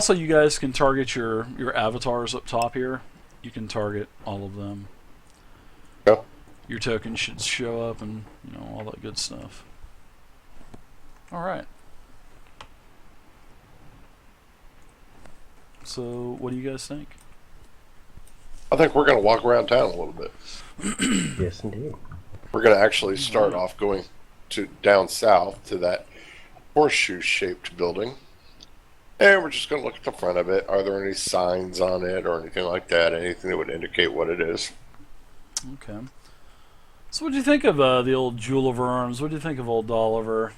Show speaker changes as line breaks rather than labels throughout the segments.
Also, you guys can target your avatars up top here. You can target all of them.
Yeah.
Your token should show up and, all that good stuff. Alright. So, what do you guys think?
I think we're going to walk around town a little bit.
Yes, indeed.
We're going to actually start off going down south to that horseshoe-shaped building. And we're just going to look at the front of it. Are there any signs on it or anything like that? Anything that would indicate what it is?
Okay. So what do you think of the old Jewel of Arms? What do you think of old Oliver?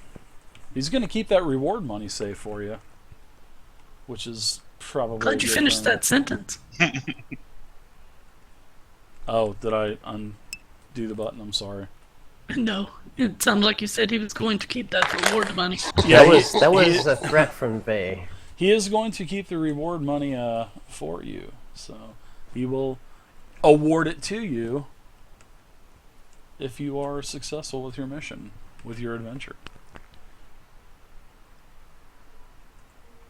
He's going to keep that reward money safe for you. Which is probably...
Glad you finished that sentence.
Oh, did I undo the button? I'm sorry.
No, it sounded like you said he was going to keep that reward money.
Yeah,
that was a threat from Vay.
He is going to keep the reward money for you. So he will award it to you if you are successful with your mission, with your adventure.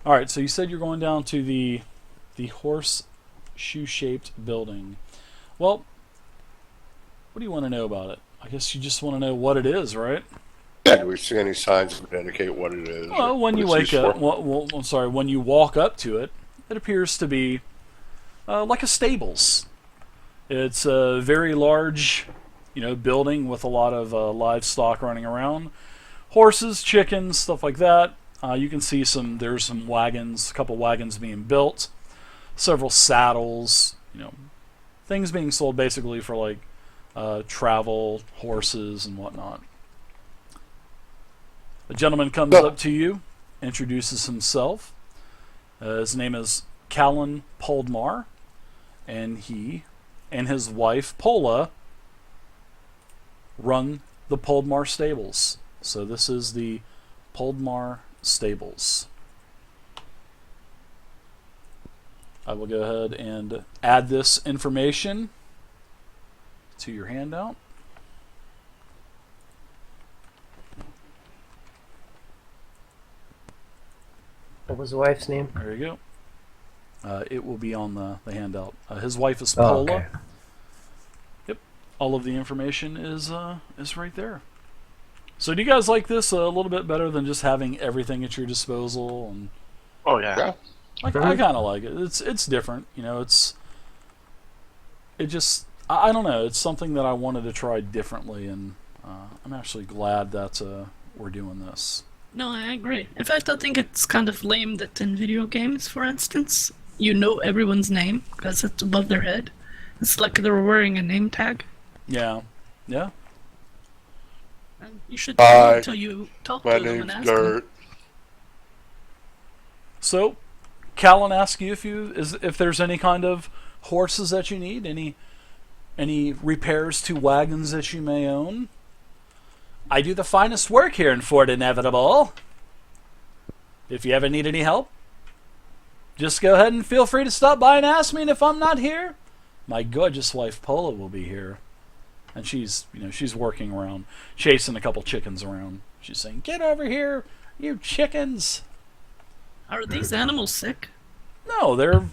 Alright, so you said you're going down to the horseshoe-shaped building. Well, what do you want to know about it? I guess you just want to know what it is, right?
Yeah, do we see any signs that would indicate what it is?
Well, when you wake up, when you walk up to it, it appears to be like a stables. It's a very large, building with a lot of livestock running around, horses, chickens, stuff like that. You can see there's some wagons, a couple wagons being built, several saddles, things being sold basically for like travel, horses, and whatnot. A gentleman comes up to you, introduces himself. His name is Callan Poldmar, and he and his wife Pola run the Poldmar stables. So this is the Poldmar stables. I will go ahead and add this information to your handout.
What was the wife's name?
There you go. It will be on the handout. His wife is Pola.
Okay.
Yep. All of the information is right there. So do you guys like this a little bit better than just having everything at your disposal? And
Oh yeah.
I kind of like it. It's different. I don't know. It's something that I wanted to try differently, and I'm actually glad that we're doing this.
No, I agree. In fact, I think it's kind of lame that in video games, for instance, you know everyone's name because it's above their head. It's like they're wearing a name tag.
Yeah. Yeah.
And you should
Hi,
until you talk
My
to them and
name's
ask them.
Dirt.
So, Callan asks you if there's any kind of horses that you need, any repairs to wagons that you may own. I do the finest work here in Fort Inevitable. If you ever need any help, just go ahead and feel free to stop by and ask me, and if I'm not here, my gorgeous wife Pola will be here. And she's working around, chasing a couple chickens around. She's saying, "Get over here, you chickens!"
Are these animals sick?
No, they're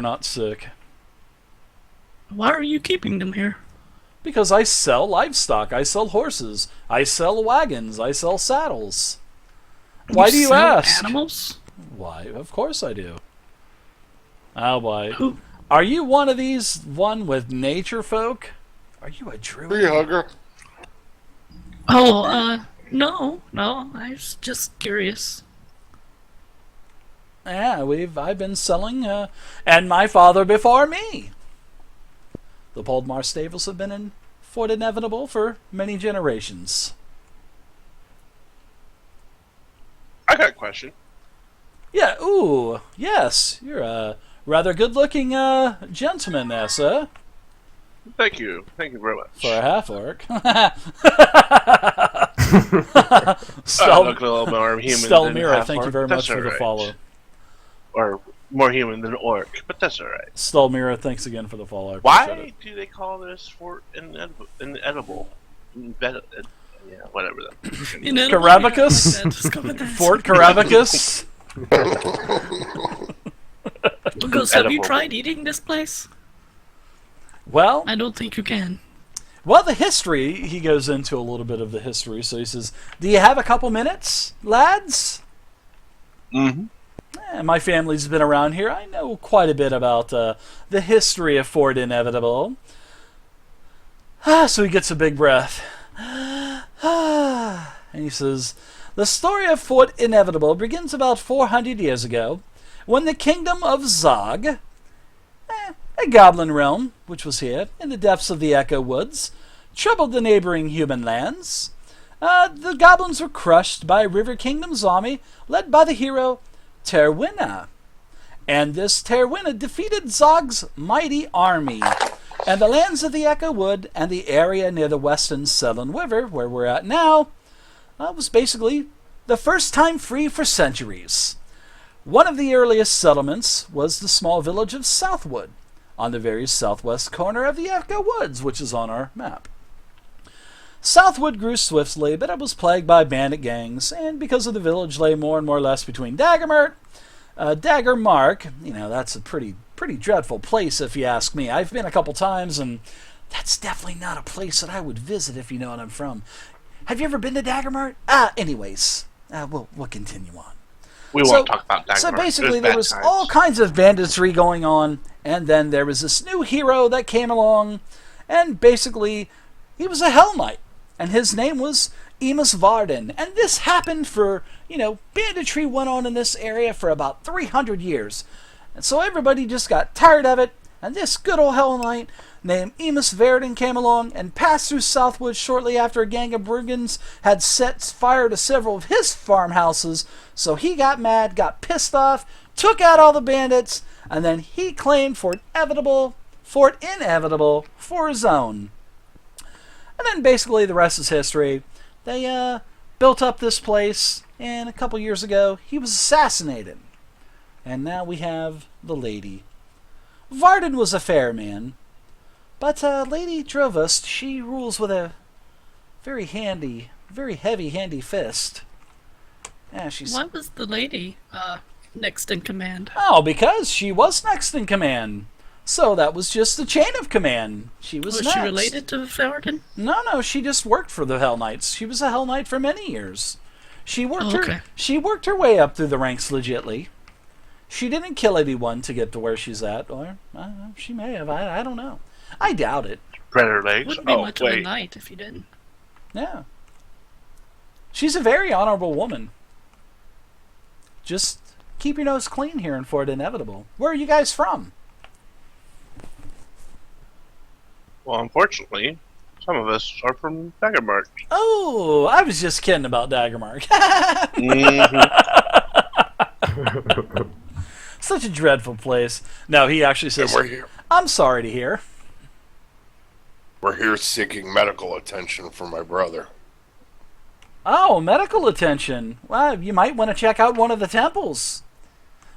not sick.
Why are you keeping them here?
Because I sell livestock, I sell horses, I sell wagons, I sell saddles. Why do you
sell
ask?
Animals?
Why, of course I do. Oh boy.
Who?
Are you one of these with nature folk? Are you a druid?
Tree hugger.
Oh, no. I was just curious.
Yeah, I've been selling, and my father before me. The Poldmar stables have been in Fort Inevitable for many generations.
I got a question.
Yeah, ooh, yes, you're a rather good-looking gentleman there, sir.
Thank you very much.
For a half-orc.
I look a little more human than
Stelmira,
half
thank you
orc,
very
but
much
that's
for the
alright.
follow.
Or more human than orc, but that's alright.
Stelmira, thanks again for the follow. I appreciate
Why
it.
do they call this fort inedible? Yeah, whatever that.
Inedible?
Carabacus?
Yeah, just go with that.
Fort Carabacus?
Because have you
Edible.
tried eating this place?
Well,
I don't think you can.
well, the history, he goes into a little bit of the history. So he says, do you have a couple minutes, lads?
Mm-hmm.
My family's been around here. I know quite a bit about the history of Fort Inevitable. So he gets a big breath. And he says, the story of Fort Inevitable begins about 400 years ago, when the kingdom of Zog, a goblin realm, which was here in the depths of the Echo Woods, troubled the neighboring human lands. The goblins were crushed by River Kingdom's army, led by the hero Terwinna. And this Terwinna defeated Zog's mighty army. And the lands of the Echo Wood and the area near the western Selin River, where we're at now, was basically the first time free for centuries. One of the earliest settlements was the small village of Southwood, on the very southwest corner of the Echo Woods, which is on our map. Southwood grew swiftly, but it was plagued by bandit gangs, and because of the village lay more and more or less between Daggermark, that's a pretty dreadful place if you ask me. I've been a couple times, and that's definitely not a place that I would visit if you know what I'm from. Have you ever been to Daggermark? Anyways, we'll continue on.
We won't talk about that.
So basically, there was all kinds of banditry going on, and then there was this new hero that came along, and basically, he was a Hell Knight, and his name was Emus Varden. And this happened for, banditry went on in this area for about 300 years. And so everybody just got tired of it, and this good old Hell Knight named Emus Varden came along and passed through Southwood shortly after a gang of brigands had set fire to several of his farmhouses. So he got mad, got pissed off, took out all the bandits, and then he claimed Fort Inevitable for his own. And then basically the rest is history. They built up this place, and a couple years ago he was assassinated. And now we have the lady. Varden was a fair man, but Lady Drovust, she rules with a very heavy fist. Yeah,
Why was the lady next in command?
Oh, because she was next in command. So that was just the chain of command. She was next.
she related to Varden?
No, she just worked for the Hell Knights. She was a Hell Knight for many years. She worked her way up through the ranks legitly. She didn't kill anyone to get to where she's at, or she may have. I don't know. I doubt it.
Spread her legs.
Wouldn't be much of a knight if you didn't.
Yeah. She's a very honorable woman. Just keep your nose clean here in Fort Inevitable. Where are you guys from?
Well, unfortunately, some of us are from Daggermark.
Oh, I was just kidding about Daggermark.
Mm-hmm.
Such a dreadful place. No, he actually says,
And we're here.
I'm sorry to hear.
We're here seeking medical attention for my brother.
Oh, medical attention. Well, you might want to check out one of the temples.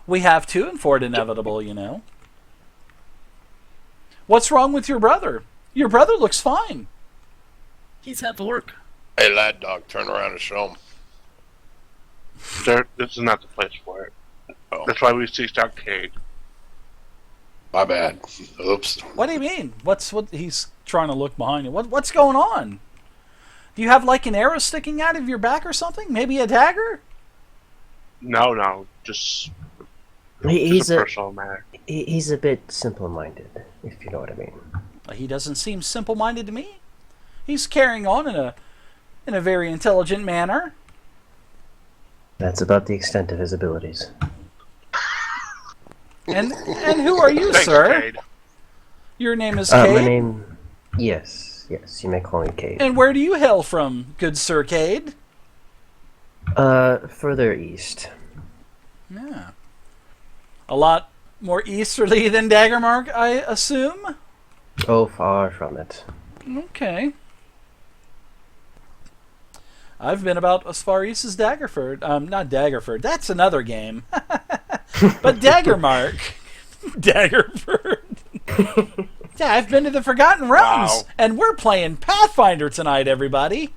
We have two in Fort Inevitable, What's wrong with your brother? Your brother looks fine.
He's at work.
Hey, lad dog, turn around and show him.
Sir, this is not the place for it.
Oh,
That's why we seeked out Cade.
my bad. Oops.
What do you mean? What he's trying to look behind you. What's going on? Do you have like an arrow sticking out of your back or something? Maybe a dagger?
No, just
He's
a
a
personal matter.
he's a bit simple-minded, if you know what I mean.
He doesn't seem simple-minded to me. He's carrying on in a very intelligent manner.
That's about the extent of his abilities.
And who are you,
Thanks,
sir?
Cade.
Your name is
My
Cade?
name... Yes, you may call me Cade.
And where do you hail from, good Sir Cade?
Further east.
Yeah. A lot more easterly than Daggermark, I assume?
Oh, far from it.
Okay. I've been about as far east as Daggerford. Not Daggerford. That's another game. But Daggermark. Daggerford. Yeah, I've been to the Forgotten Realms.
Wow.
And we're playing Pathfinder tonight, everybody.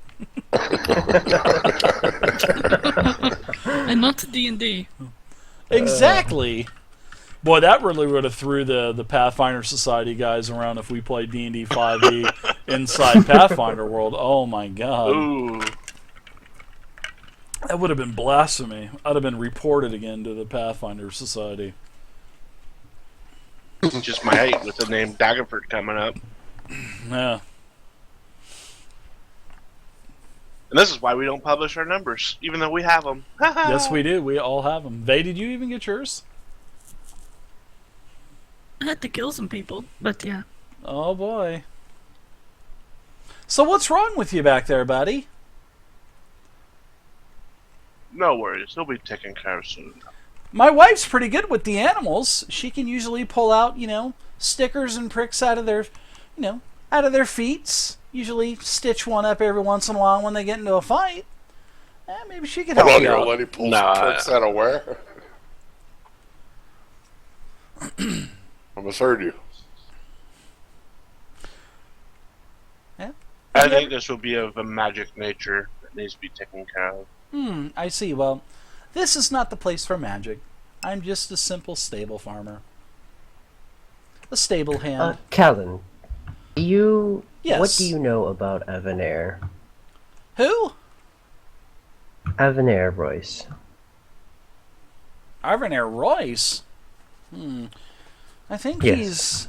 And not D&D.
Exactly. Boy, that really would have threw the Pathfinder Society guys around if we played D&D 5e inside Pathfinder world. Oh my god.
Ooh.
That would have been blasphemy. I'd have been reported again to the Pathfinder Society.
Just my hate with the name Daggerford coming up.
Yeah.
And this is why we don't publish our numbers, even though we have them.
Yes, we do. We all have them. Vay, did you even get yours?
I had to kill some people, but yeah.
Oh boy. So what's wrong with you back there, buddy?
No worries, he'll be taken care of soon.
My wife's pretty good with the animals. She can usually pull out, stickers and pricks out of their, out of their feet. Usually stitch one up every once in a while when they get into a fight. Maybe she could help
Hold on,
you
you're
out.
letting pull
Nah.
some tricks out of where? I misheard you.
Yeah.
I think this will be of a magic nature that needs to be taken care of.
I see. Well, this is not the place for magic. I'm just a simple stable farmer. A stable hand.
Callan,
Yes.
what do you know about Avanair?
Who?
Avanair Royce.
Arvenair Royce? I think
Yes.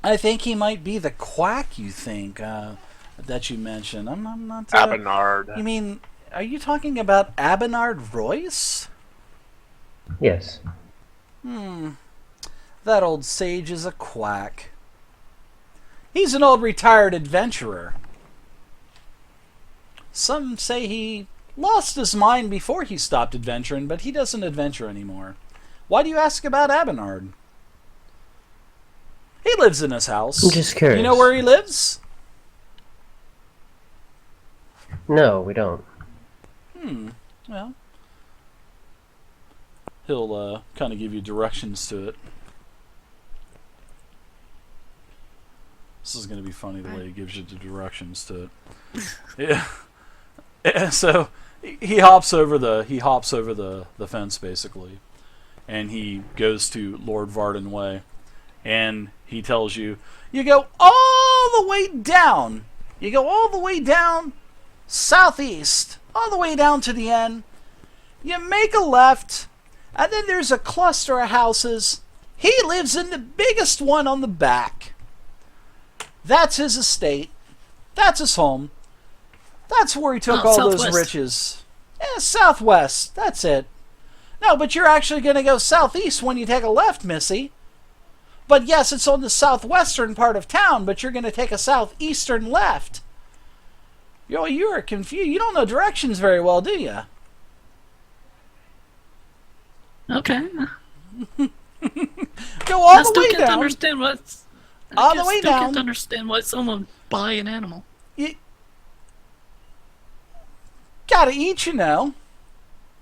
I think he might be the quack you think, that you mentioned. I'm not...
Abinard.
You mean... Are you talking about Abinard Royce?
Yes.
That old sage is a quack. He's an old retired adventurer. Some say he lost his mind before he stopped adventuring, but he doesn't adventure anymore. Why do you ask about Abinard? He lives in his house.
I'm just curious.
You know where he lives?
No, we don't.
Well, he'll kind of give you directions to it. This is going to be funny the way he gives you the directions to it. Yeah. And so he hops over the fence basically, and he goes to Lord Varden Way, and he tells you go all the way down. You go all the way down southeast, all the way down to the end. You make a left, and then there's a cluster of houses. He lives in the biggest one on the back. That's his estate. That's his home. That's where he took all those
southwest.
riches. Yeah, southwest. That's it. No, but you're actually going to go southeast when you take a left, Missy. But yes, it's on the southwestern part of town, but you're going to take a southeastern left. You are confused. You don't know directions very well, do you?
Okay.
Go all
I
the
still
way
can't
down.
understand what's...
All the way
still
down.
can't understand why someone buy an animal.
You gotta eat,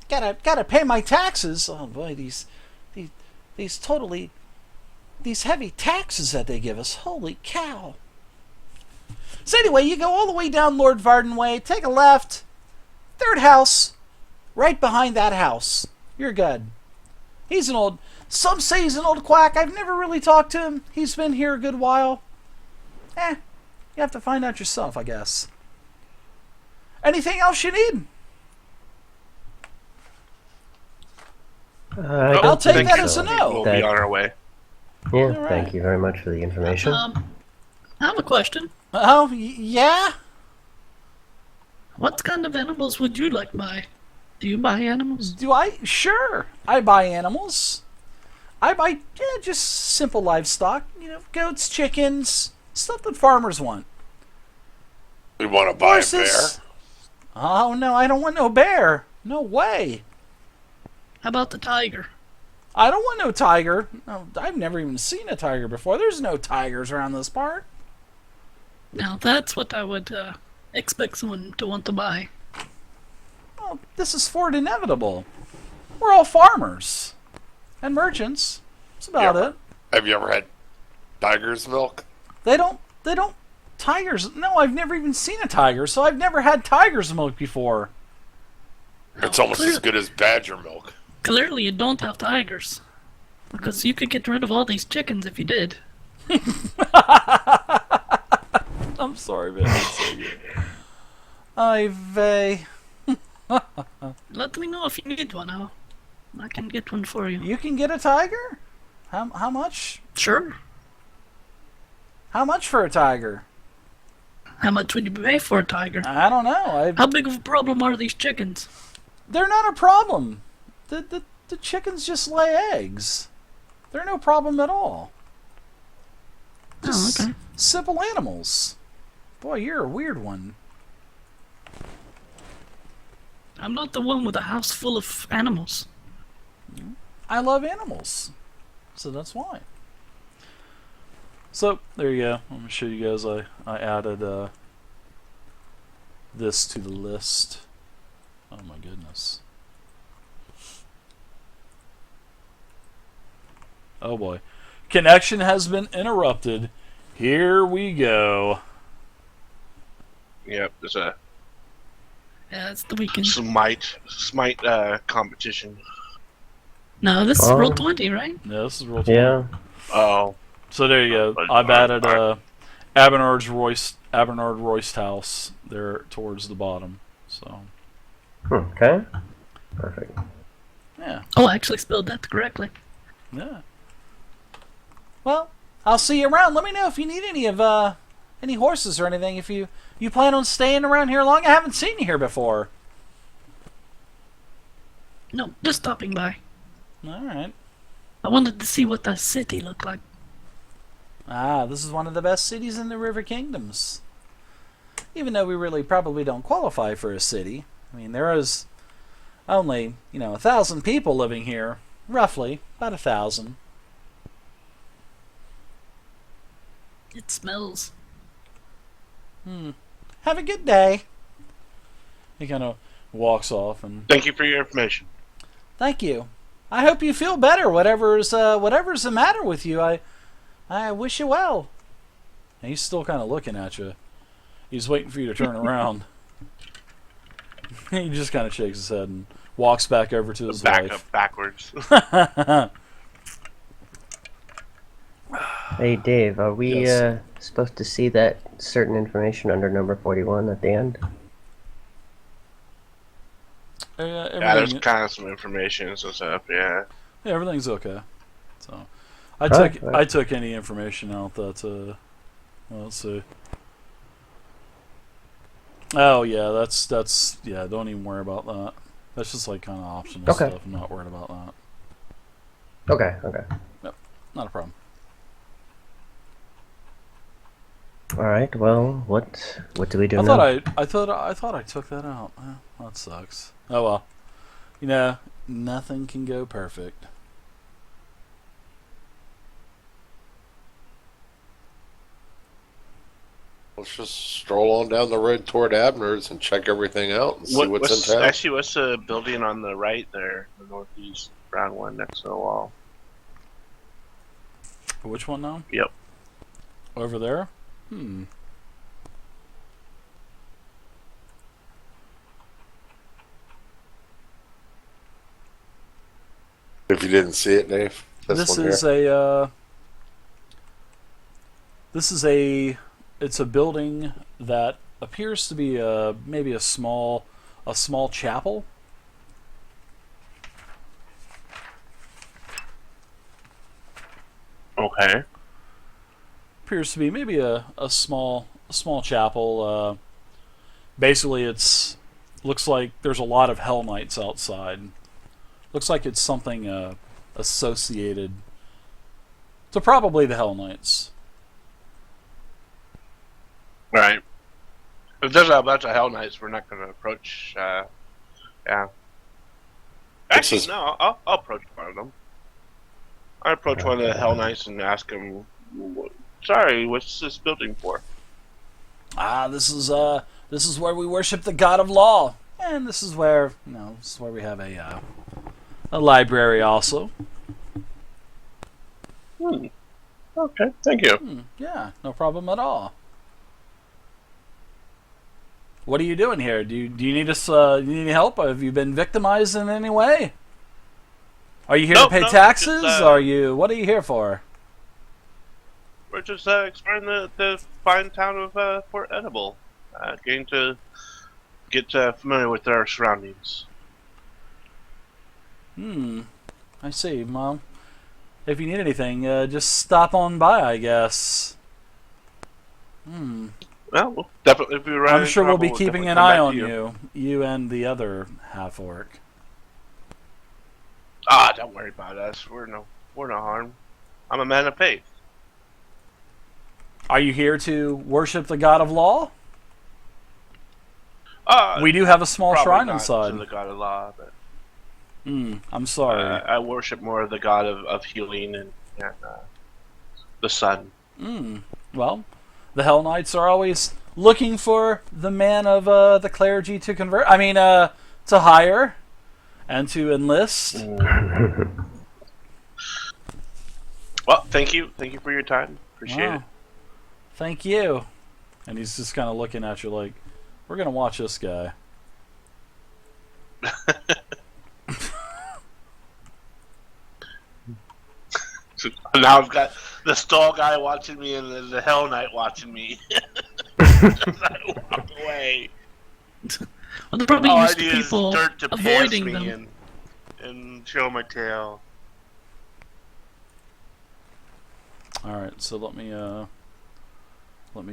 Gotta pay my taxes. Oh boy, these heavy taxes that they give us. Holy cow. So anyway, you go all the way down Lord Varden Way, take a left, third house, right behind that house. You're good. Some say he's an old quack. I've never really talked to him. He's been here a good while. You have to find out yourself, I guess. Anything else you need? I'll take that as a no.
We'll be on our way.
Yeah,
All right.
thank you very much for the information.
I have a question.
Oh, yeah?
What kind of animals would you like buy? Do you buy animals?
Do I? Sure. I buy animals. I buy just simple livestock. Goats, chickens, stuff that farmers want.
We want to buy a
Horses.
bear.
Oh, no, I don't want no bear. No way.
How about the tiger?
I don't want no tiger. No, I've never even seen a tiger before. There's no tigers around this part.
Now that's what I would expect someone to want to buy.
Well, this is Ford Inevitable. We're all farmers. And merchants. That's about
Yeah.
it.
Have you ever had tiger's milk?
They don't, tigers, no, I've never even seen a tiger, so I've never had tiger's milk before.
It's almost as good as badger milk.
Clearly, you don't have tigers. Because you could get rid of all these chickens if you did.
I'm sorry, man. That's so good. Ay vey.
Let me know if you need one. I can get one for you.
You can get a tiger? How much?
Sure.
How much for a tiger?
How much would you pay for a tiger?
I don't know.
How big of a problem are these chickens?
They're not a problem. The chickens just lay eggs. They're no problem at all. Just
Oh, okay.
simple animals. Boy, you're a weird one.
I'm not the one with a house full of animals.
I love animals. So that's why. So, there you go. I'm going to show you guys I added this to the list. Oh my goodness. Oh boy. Connection has been interrupted. Here we go.
Yep, there's a
Yeah, it's the weekend.
smite competition.
No, this is
Oh.
roll 20, right?
Yeah, this is real.
Yeah.
Oh,
So there you go. I've added Abernard's Royce house there towards the bottom. So
Okay. Perfect.
yeah,
Oh, I actually spelled that correctly.
yeah. Well, I'll see you around. Let me know if you need any horses or anything. If you plan on staying around here long, I haven't seen you here before.
No, just stopping by.
All right.
I wanted to see what the city looked like.
Ah, this is one of the best cities in the River Kingdoms. Even though we really probably don't qualify for a city. I mean, there is only, 1,000 people living here. Roughly. About 1,000.
It smells.
Have a good day. He kind of walks off and...
thank you for your information.
Thank you. I hope you feel better. Whatever's the matter with you, I wish you well. And he's still kind of looking at you. He's waiting for you to turn around. He just kind of shakes his head and walks back over to his
Back
wife.
up backwards.
Hey, Dave, are we
Yes.
supposed to see that certain information under number 41 at the end?
Yeah, there's
Everything,
kind of some information and stuff. Yeah.
yeah, everything's okay. So, I
Alright,
took
alright.
I took any information out that well, let's see. Oh yeah, that's yeah. Don't even worry about that. That's just like kind of optional
Okay.
stuff. I'm not worried about that.
Okay, okay.
Not a problem.
All right. Well, what do we do
I
now?
thought I took that out. That sucks. Oh well. Nothing can go perfect.
Let's just stroll on down the road toward Abner's and check everything out and see what's in town.
Actually, what's the building on the right there, the northeast brown one next to the wall?
Which one now?
Yep.
Over there?
If you didn't see it, Dave,
This
one
is
here.
it's a building that appears to be maybe a small chapel.
Okay.
Appears to be maybe a small chapel. Basically, looks like there's a lot of Hell Knights outside. Looks like it's something associated to probably the Hell Knights.
Right. If there's a bunch of Hell Knights, we're not going to approach. Yeah. Actually,
is-
no. I'll approach one of them. I approach one of the Hell Knights and ask him, "Sorry, what's this building for?"
This is where we worship the God of Law, and this is where we have a library also.
Okay, thank you.
Yeah, no problem at all. What are you doing here? Do you need us? Do you need any help? Have you been victimized in any way? Are you here
Nope,
to pay
nope,
taxes?
just,
Are you? What are you here for?
We're just exploring the fine town of Port Edible. Getting to get familiar with our surroundings.
I see, Mom. If you need anything, just stop on by, I guess.
Well, we'll definitely be right.
I'm sure we'll be keeping an eye on you. You and the other half-orc.
Ah, don't worry about us. We're no harm. I'm a man of faith.
Are you here to worship the god of law? We do have a small
Probably
shrine
not
inside.
to the god of law, but
I'm sorry.
I worship more of the god of healing and the sun.
Well, the Hell Knights are always looking for the man of the clergy to convert. I mean, to hire and to enlist.
Well, thank you for your time. Appreciate
Wow. Thank you. And he's just kind of looking at you like, we're going to watch this guy.
So now I've got the stall guy watching me and the Hell Knight watching me. I walk away.
Well, they're probably
All I
used
do
to
is
people
start to pass
avoiding
me
them.
and show my tail.
All right, so let me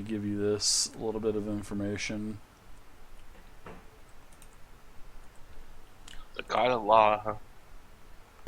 give you this little bit of information.
The god of law, huh?